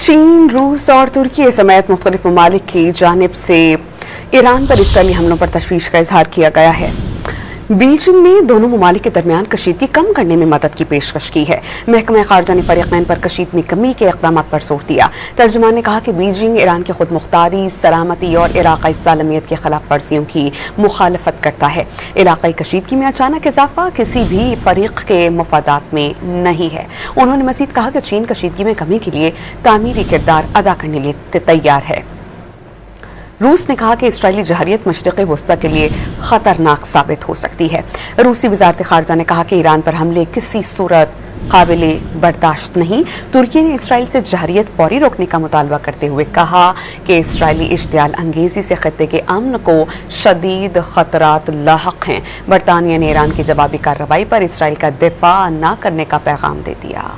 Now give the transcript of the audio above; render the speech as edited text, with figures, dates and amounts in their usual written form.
चीन, रूस और तुर्की समेत मुख्तलिफ ममालिक की जानिब से ईरान पर इसराइली हमलों पर तशवीश का इजहार किया गया है। बीजिंग ने दोनों ममालिक के दरमियान कशीदगी कम करने में मदद की पेशकश की है। महकमा खारजा ने फरीक़ैन पर कशीदगी में कमी के इक़दामात पर जोर दिया। तर्जुमान ने कहा कि बीजिंग ईरान की खुद मुख्तारी, सलामती और इलाक़ाई सालमियत की खिलाफ वर्जियों की मुखालफत करता है। इलाक़ाई कशीदगी में अचानक इजाफा किसी भी फरीक के मफादात में नहीं है। उन्होंने मज़ीद कहा कि चीन कशीदगी में कमी के लिए तामीरी किरदार अदा करने के लिए तैयार है। रूस ने कहा कि इसराइली जहरियत मशरिक़ वस्ता के लिए ख़तरनाक साबित हो सकती है। रूसी वज़ारत ख़ारजा ने कहा कि ईरान पर हमले किसी सूरत काबिल बर्दाश्त नहीं। तुर्की ने इसराइल से जहरियत फौरी रोकने का मुतालबा करते हुए कहा कि इसराइली इश्तियाल अंगेज़ी से खत्ते के अमन को शदीद ख़तरात लाहक हैं। बरतानिया ने ईरान की जवाबी कार्रवाई पर इसराइल का दिफा न करने का पैगाम दे दिया।